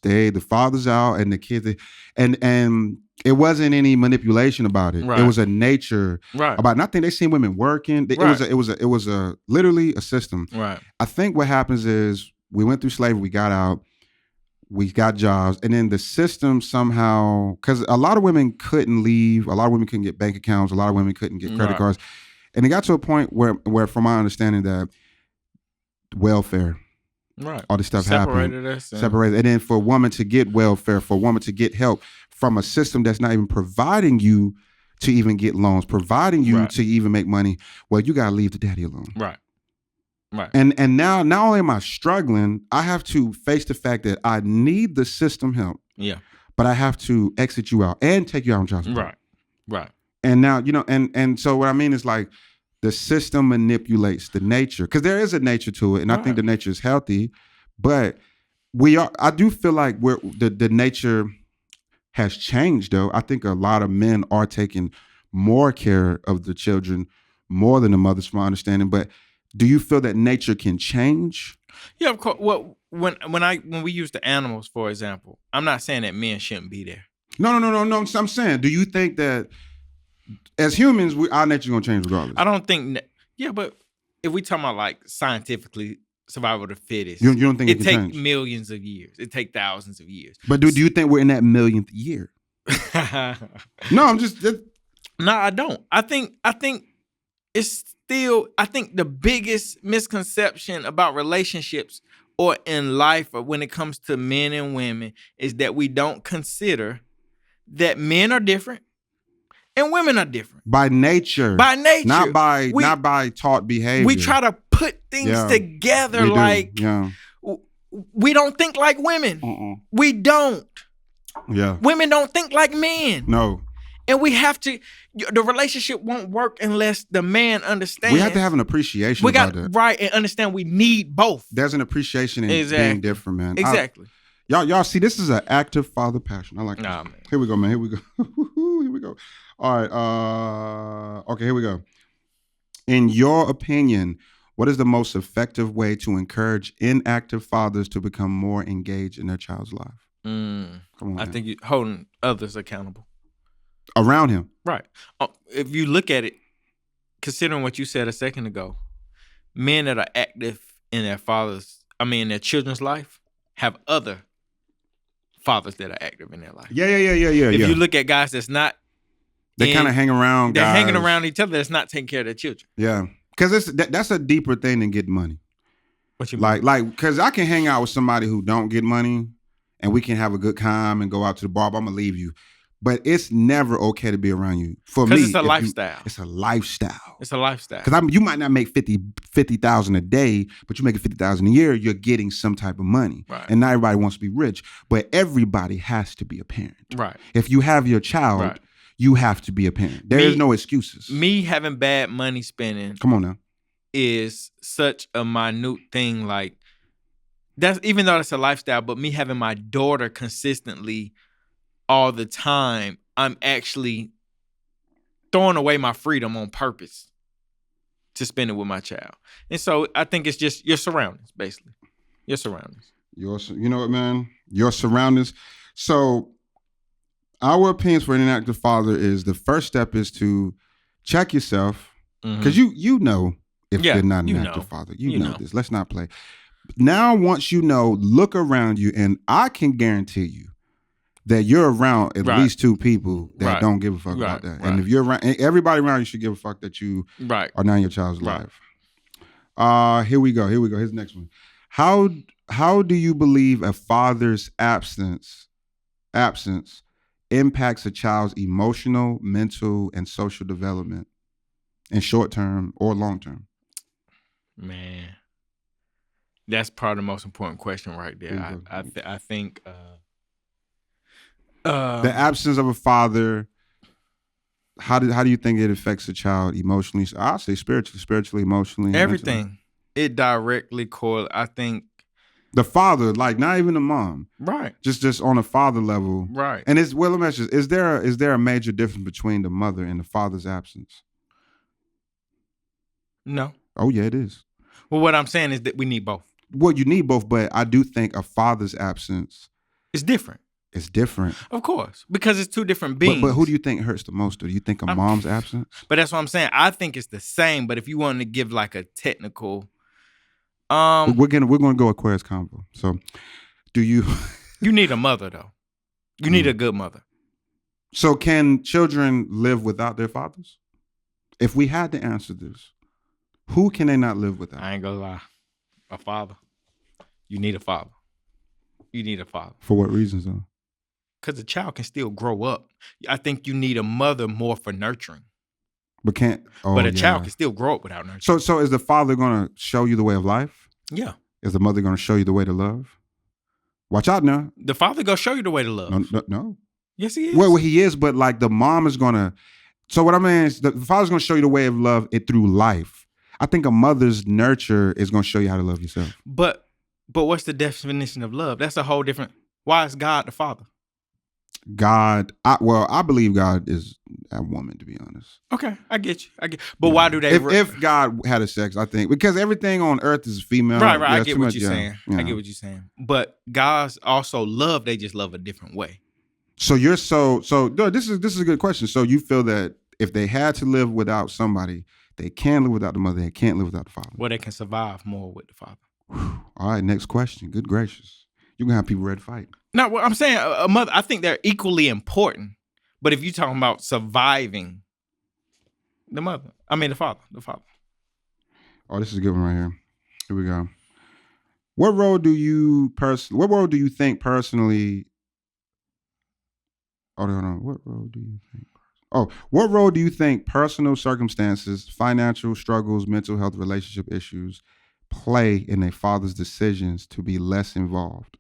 Right. The father's out and the kids. And it wasn't any manipulation about it. Right. It was a nature about it. And I think they seen women working. It was literally a system. Right. I think what happens is we went through slavery, we got out, we got jobs, and then the system somehow, because a lot of women couldn't leave, a lot of women couldn't get bank accounts, a lot of women couldn't get credit cards. And it got to a point where from my understanding, that welfare, all this stuff happened. Separated. And then for a woman to get welfare, for a woman to get help from a system that's not even providing you to even get loans, providing you to even make money, well, you got to leave the daddy alone. Right. And now, not only am I struggling, I have to face the fact that I need the system help. Yeah. But I have to exit you out and take you out on child support. Right. And now, and so what I mean is, like, the system manipulates the nature, because there is a nature to it, and I think the nature is healthy, but I do feel like the nature has changed, though. I think a lot of men are taking more care of the children, more than the mothers, from my understanding. But do you feel that nature can change? Yeah, of course. Well, when we use the animals, for example, I'm not saying that men shouldn't be there. No. I'm saying, do you think that as humans, our nature's gonna change regardless? I don't think. But if we talking about, like, scientifically, survival of the fittest, you don't think it can take change? Millions of years? It take thousands of years. But do you think we're in that millionth year? No, I'm just. No, I don't. I think it's still. I think the biggest misconception about relationships or in life or when it comes to men and women is that we don't consider that men are different and women are different by nature. By nature, not by taught behavior. We try to put things together like we don't think like women. We don't. Yeah. Women don't think like men. No. And we have to. The relationship won't work unless the man understands. We have to have an appreciation about that. Right, and understand we need both. There's an appreciation in being different, man. Exactly. Y'all see, this is an active father passion. I like this. Man. Here we go, man. Here we go. Here we go. All right. Okay, here we go. In your opinion, what is the most effective way to encourage inactive fathers to become more engaged in their child's life? Come on, I think holding others accountable. Around him. Right. If you look at it, considering what you said a second ago, men that are active in their children's life have other fathers that are active in their life. Yeah. If you look at guys that's not, they kind of hang around. They're hanging around each other that's not taking care of their children. Yeah, because that's a deeper thing than getting money. What you mean? Like, because I can hang out with somebody who don't get money, and we can have a good time and go out to the bar. But I'm gonna leave you. But it's never okay to be around you. For me, it's a lifestyle. It's a lifestyle. It's a lifestyle. Because you might not make $50,000 a day, but you make $50,000 a year. You're getting some type of money, right. And not everybody wants to be rich. But everybody has to be a parent, right? If you have your child, right. You have to be a parent. There is no excuses. Me having bad money spending, come on now, is such a minute thing. Like that's even though it's a lifestyle, but me having my daughter consistently all the time, I'm actually throwing away my freedom on purpose to spend it with my child. And so I think it's just your surroundings, basically. Your surroundings. You know what, man? Your surroundings. So our opinions for an inactive father is the first step is to check yourself. Because you know if you're not an active father. You know this. Let's not play. Now, once you know, look around you, and I can guarantee you that you're around at least two people that don't give a fuck about that. And if you're around, everybody around you should give a fuck that you are not in your child's life. Here we go. Here's the next one. How do you believe a father's absence impacts a child's emotional, mental, and social development in short term or long term? Man, that's probably the most important question right there. I think the absence of a father. How do you think it affects a child emotionally? I'll say spiritually, emotionally, everything. Mentally. It directly correlates. I think the father, like not even the mom, right? Just on a father level, right? And let me ask you: is there a major difference between the mother and the father's absence? No. Oh yeah, it is. Well, what I'm saying is that we need both. Well, you need both, but I do think a father's absence is different. It's different. Of course, because it's two different beings. But who do you think hurts the most? Do you think a mom's absence? But that's what I'm saying. I think it's the same, but if you wanted to give like a technical... we're gonna go Aquarius Convo. So do you... You need a mother, though. You need a good mother. So can children live without their fathers? If we had to answer this, who can they not live without? I ain't gonna lie. A father. You need a father. You need a father. For what reasons, though? Because the child can still grow up. I think you need a mother more for nurturing. But a child can still grow up without nurturing. So is the father going to show you the way of life? Yeah. Is the mother going to show you the way to love? Watch out now. The father going to show you the way to love. No. Yes, he is. Well, he is, but like the mom is going to... So what I mean is the father's going to show you the way of love through life. I think a mother's nurture is going to show you how to love yourself. But what's the definition of love? That's a whole different... Why is God the father? God, I believe God is a woman, to be honest. Okay, I get you. But why do they? If God had a sex, I think because everything on earth is female. Right. I get what you're saying. I get what you're saying. But God's also love. They just love a different way. So you're so. No, this is a good question. So you feel that if they had to live without somebody, they can live without the mother. They can't live without the father. Well, they can survive more with the father. All right. Next question. Good gracious. you're gonna have people ready to fight. No, what I'm saying, a mother. I think they're equally important. But if you're talking about surviving, the father. Oh, this is a good one right here. Here we go. What role do you think personally? Oh, hold on. What role do you think personal circumstances, financial struggles, mental health, relationship issues play in a father's decisions to be less involved?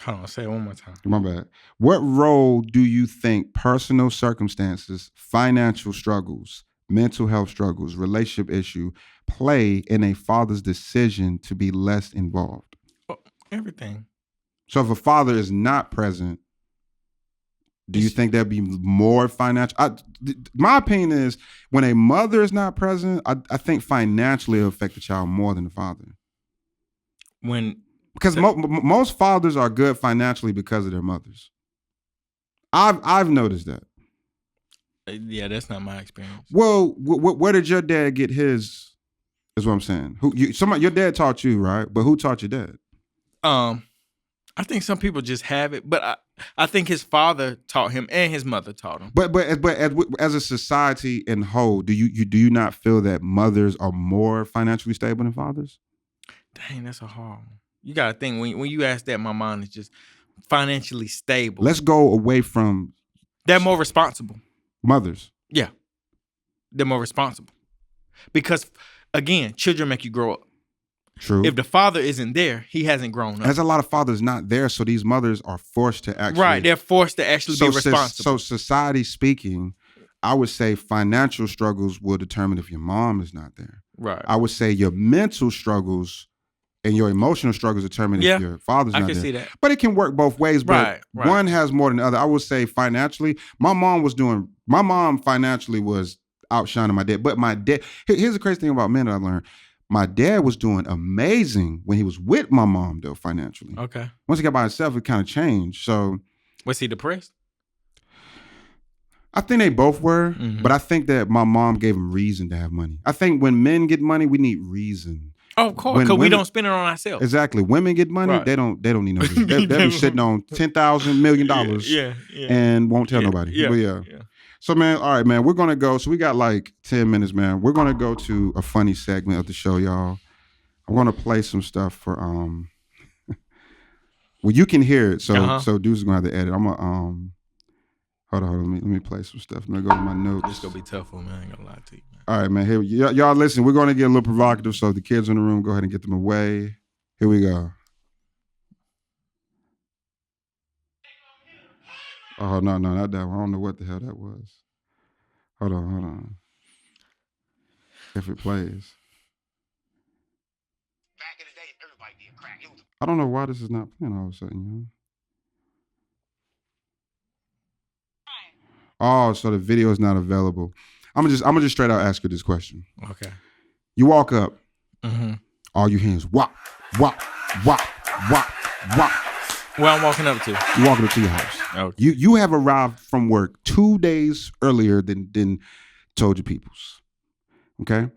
Hold on, say it one more time. My bad. What role do you think personal circumstances, financial struggles, mental health struggles, relationship issue play in a father's decision to be less involved? Everything. So if a father is not present, do you think there'd be more financial? My opinion is when a mother is not present, I think financially it'll affect the child more than the father. Because most fathers are good financially because of their mothers. I've noticed that. Yeah, that's not my experience. Well, where did your dad get his? Is what I'm saying. Your dad taught you, right? But who taught your dad? I think some people just have it, but I think his father taught him and his mother taught him. But as a society in whole, do you not feel that mothers are more financially stable than fathers? Dang, that's a hard one. You got to think, when you ask that, my mind is just financially stable. Let's go away from... They're more responsible. Mothers. Yeah. They're more responsible. Because, again, children make you grow up. True. If the father isn't there, he hasn't grown up. There's a lot of fathers not there, so these mothers are forced to actually... Right, they're forced to actually be responsible. So society speaking, I would say financial struggles will determine if your mom is not there. Right. I would say your mental struggles and your emotional struggles determine if your father's not there. I can see that. But it can work both ways, but one has more than the other. I would say financially, my mom financially was outshining my dad. But my dad, here's the crazy thing about men that I learned. My dad was doing amazing when he was with my mom, though, financially. Okay. Once he got by himself, it kind of changed. So, was he depressed? I think they both were, but I think that my mom gave him reason to have money. I think when men get money, we need reason. Oh, of course, because we don't spend it on ourselves. Exactly. Women get money, they don't need no reason. They be sitting on $10,000 million and won't tell nobody. Yeah. So, man, all right, man, we're going to go. So we got like 10 minutes, man. We're going to go to a funny segment of the show, y'all. I'm going to play some stuff for, well, you can hear it. So Deuce is going to have to edit. I'm going to, hold on. Let me play some stuff. I'm going to go to my notes. This is going to be tough one, man. I ain't going to lie to you, man. All right, man. Here, y'all listen, we're going to get a little provocative. So the kids in the room, go ahead and get them away. Here we go. Oh, no, not that one. I don't know what the hell that was. Hold on. If it plays. Back in the day, everybody did crack. I don't know why this is not playing all of a sudden, you know? Oh, so the video is not available. I'm gonna just straight out ask her this question. Okay. You walk up, all you hear is wop, wop, wop, wop, wop. Where I'm walking up to? You're walking up to your house. Okay. You have arrived from work 2 days earlier than told your peoples. Okay?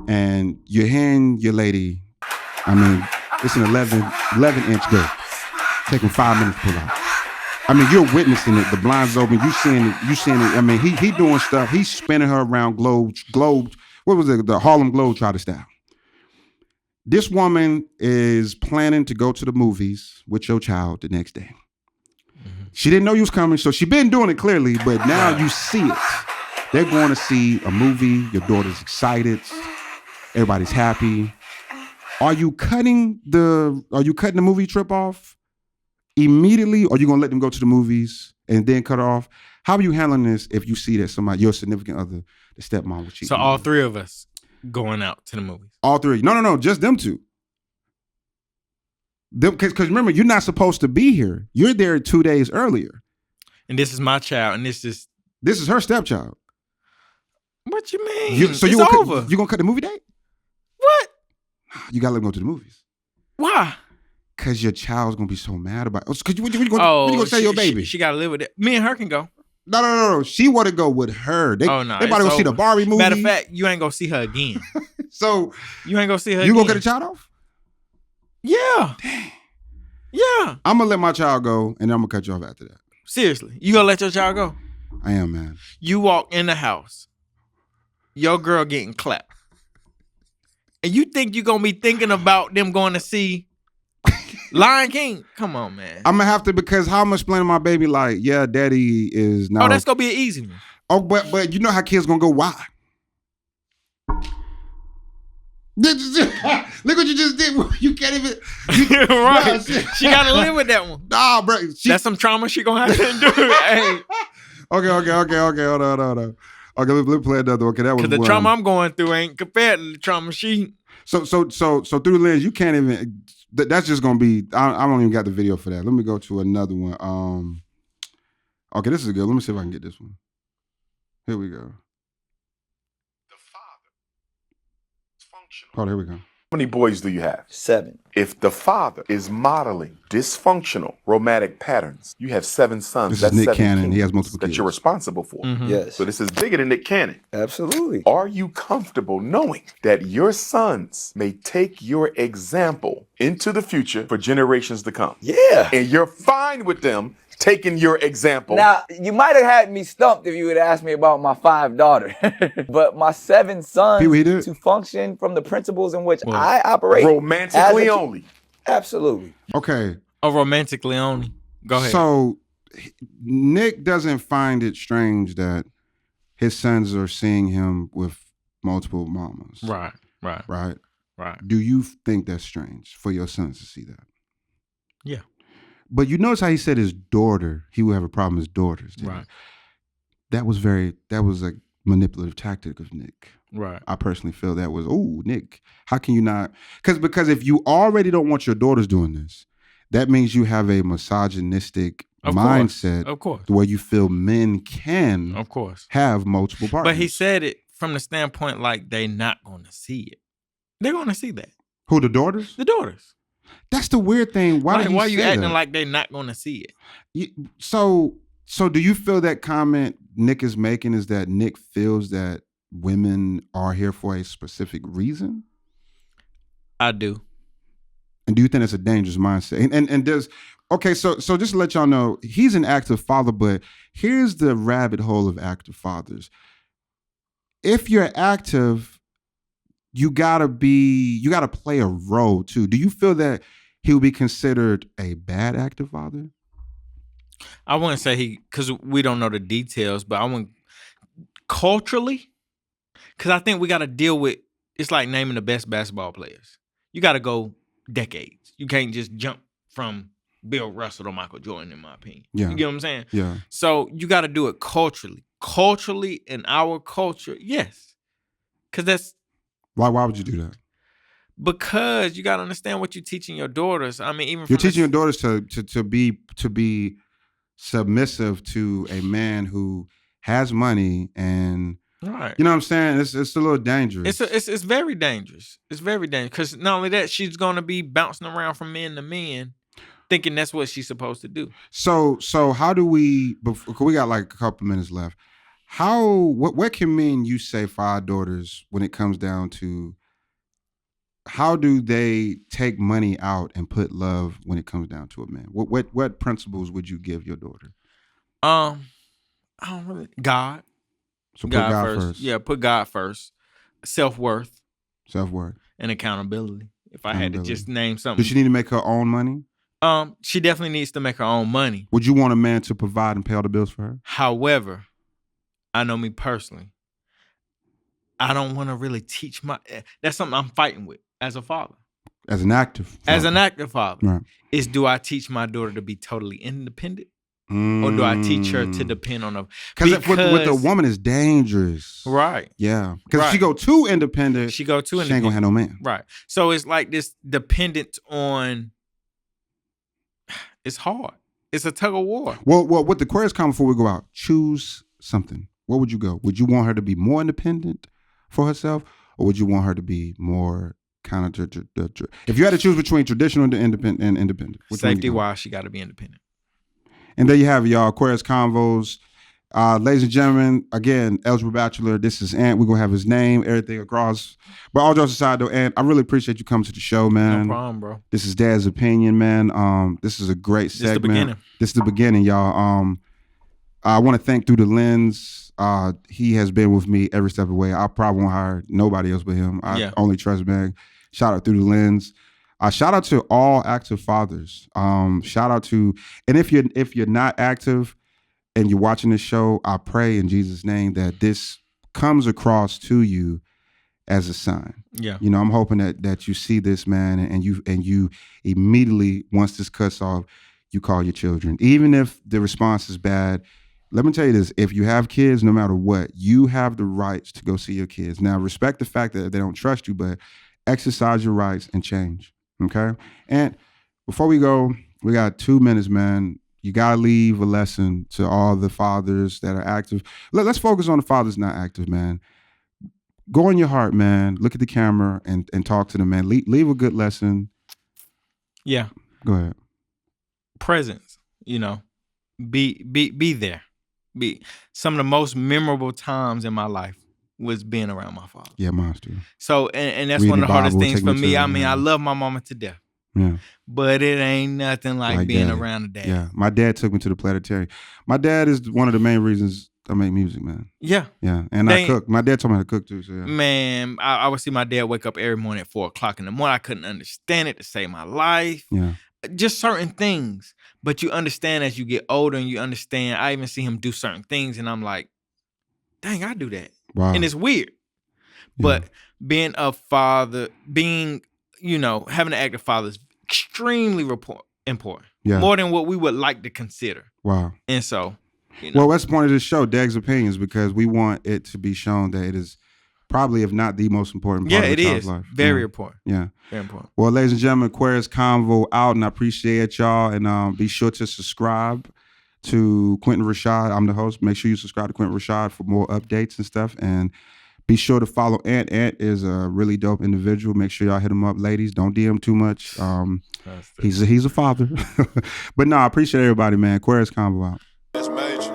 And you're hearing your lady, I mean, it's an 11-inch girl. Taking 5 minutes to pull out. I mean, you're witnessing it. The blinds open. You seeing it. I mean, he doing stuff. He's spinning her around globe. What was it? The Harlem Globetrotter style. This woman is planning to go to the movies with your child the next day. She didn't know you was coming, so she been doing it clearly, but now you see it. They're going to see a movie. Your daughter's excited. Everybody's happy. Are you cutting the movie trip off immediately, or are you going to let them go to the movies and then cut off? How are you handling this if you see that somebody, your significant other, the stepmom, was cheating? So all three of us going out to the movies? All three? No, just them two. Because remember, you're not supposed to be here. You're there 2 days earlier. And this is my child, and this is her stepchild. What you mean? You over. You gonna cut the movie date? What? You gotta let them go to the movies. Why? Because your child's gonna be so mad about it. What you gonna say to your baby? She gotta live with it. Me and her can go. No. She want to go with her. They about to go see the Barbie movie. Matter of fact, you ain't gonna see her again. So you ain't gonna see her. You gonna cut the child off? Yeah. Dang. Yeah. I'm gonna let my child go, and then I'm gonna cut you off after that. Seriously, you gonna let your child go? I am, man. You walk in the house, your girl getting clapped, and you think you gonna be thinking about them going to see Lion King? Come on, man. I'm gonna have to, because how I'm explaining to my baby, like, yeah, daddy is now. Oh, that's gonna be an easy one. Oh, but you know how kids gonna go, why? Look what you just did. You can't even. Right. Nah, she gotta live with that one. Nah, bro. That's some trauma she gonna have to endure. Hey. Okay. Hold on. Okay, let's play another one. Okay, that was because the trauma I'm going through ain't compared to the trauma she. So through the lens, you can't even. That's just gonna be. I don't even got the video for that. Let me go to another one. Okay, this is good. Let me see if I can get this one. Here we go. The father is functional. Oh, here we go. How many boys do you have? 7. If the father is modeling dysfunctional romantic patterns, you have 7 sons. This is Nick 7 Cannon. kingdoms He has multiple that kids. you're responsible for. Mm-hmm. Yes. So this is bigger than Nick Cannon. Absolutely. Are you comfortable knowing that your sons may take your example into the future for generations to come? Yeah. And you're fine with them taking your example. Now, you might have had me stumped if you would ask me about my 5 daughters. But my 7 sons to function from the principles in which I operate. Romantically only. Absolutely. Okay. Oh, romantically only. Go ahead. So Nick doesn't find it strange that his sons are seeing him with multiple mamas. Right. Do you think that's strange for your sons to see that? Yeah. But you notice how he said his daughter, he would have a problem with his daughters. Right. That was a manipulative tactic of Nick. Right. I personally feel that was, Nick, how can you not? Because if you already don't want your daughters doing this, that means you have a misogynistic mindset. Of course. Where you feel men can, of course, have multiple partners. But he said it from the standpoint like they not going to see it. They're going to see that. Who, the daughters? The daughters. That's the weird thing. Why are you acting like they're not going to see it? So do you feel that comment Nick is making is that Nick feels that women are here for a specific reason? I do. And do you think it's a dangerous mindset? And there's, okay, so just to let y'all know, he's an active father, but here's the rabbit hole of active fathers. If you're active, you gotta play a role too. Do you feel that he would be considered a bad active father? I wouldn't say because we don't know the details, but I wouldn't culturally, because I think we got to deal with, it's like naming the best basketball players. You got to go decades. You can't just jump from Bill Russell to Michael Jordan, in my opinion. Yeah. You get what I'm saying? Yeah. So you got to do it culturally. Culturally, in our culture, yes. Because that's... Why would you do that? Because you got to understand what you're teaching your daughters. I mean, even you're teaching your daughters to be submissive to a man who has money, and right. You know what I'm saying? It's a little dangerous. It's very dangerous. It's very dangerous because not only that, she's going to be bouncing around from men to men, thinking that's what she's supposed to do. So how do we? We got like a couple minutes left. What can men you say for our daughters when it comes down to how do they take money out and put love when it comes down to a man? What principles would you give your daughter? I don't really. God. So put God first. Yeah, put God first. Self-worth. And accountability. If I had to just name something. Does she need to make her own money? She definitely needs to make her own money. Would you want a man to provide and pay all the bills for her? However, I know me personally. I don't want to really teach that's something I'm fighting with as a father. As an active father. Right. Is do I teach my daughter to be totally independent? Or do I teach her to depend on because with the woman is dangerous. Right. Yeah. Because if she go too independent, she ain't gonna have no man. Right. So it's like this dependent on, it's hard. It's a tug of war. Well, with the Aquarius Convos, before we go out, choose something. Where would you go? Would you want her to be more independent for herself, or would you want her to be more kind of if you had to choose between traditional and independent, Safety wise, she got to be independent. And there you have it, y'all. Aquarius Convos. Ladies and gentlemen, again, eligible bachelor. This is Ant. We're gonna have his name, everything across. But all jokes aside, though, Ant, I really appreciate you coming to the show, man. No problem, bro. This is Dad's Opinion, man. This is a great segment. This is the beginning, y'all. I want to thank Through the Lens. He has been with me every step of the way. I probably won't hire nobody else but him. I only trust, man. Shout out Through the Lens. Shout out to all active fathers. Shout out to, and if you're not active and you're watching this show, I pray in Jesus' name that this comes across to you as a sign. Yeah. You know, I'm hoping that you see this, man, and you immediately, once this cuts off, you call your children. Even if the response is bad, let me tell you this, if you have kids, no matter what, you have the rights to go see your kids. Now, respect the fact that they don't trust you, but exercise your rights and change, okay? And before we go, we got 2 minutes, man. You got to leave a lesson to all the fathers that are active. Let's focus on the fathers not active, man. Go in your heart, man. Look at the camera and talk to them, man. Leave a good lesson. Yeah. Go ahead. Presence, you know, be there. Some of the most memorable times in my life was being around my father. Yeah, mine too. So, and that's one of the hardest things for me. I mean, I love my mama to death. Yeah. But it ain't nothing like being around a dad. Yeah. My dad took me to the planetarium. My dad is one of the main reasons I make music, man. Yeah. Yeah. And I cook. My dad told me how to cook too. So yeah. Man, I would see my dad wake up every morning at 4:00 in the morning. I couldn't understand it to save my life. Yeah. Just certain things. But you understand as you get older and you understand. I even see him do certain things and I'm like, dang, I do that. Wow. And it's weird. Yeah. But being a father, having an active father is extremely important. Yeah. More than what we would like to consider. Wow. And so, Well, that's the point of this show, Dad's Opinions, because we want it to be shown that it is probably, if not the most important part of a child's life. Very important. Yeah. Very important. Well, ladies and gentlemen, Aquarius Convo out, and I appreciate y'all. And be sure to subscribe to Quentin Rashad. I'm the host. Make sure you subscribe to Quentin Rashad for more updates and stuff. And be sure to follow Ant. Ant is a really dope individual. Make sure y'all hit him up, ladies. Don't DM too much. He's a father. But no, I appreciate everybody, man. Aquarius Convo out. That's major.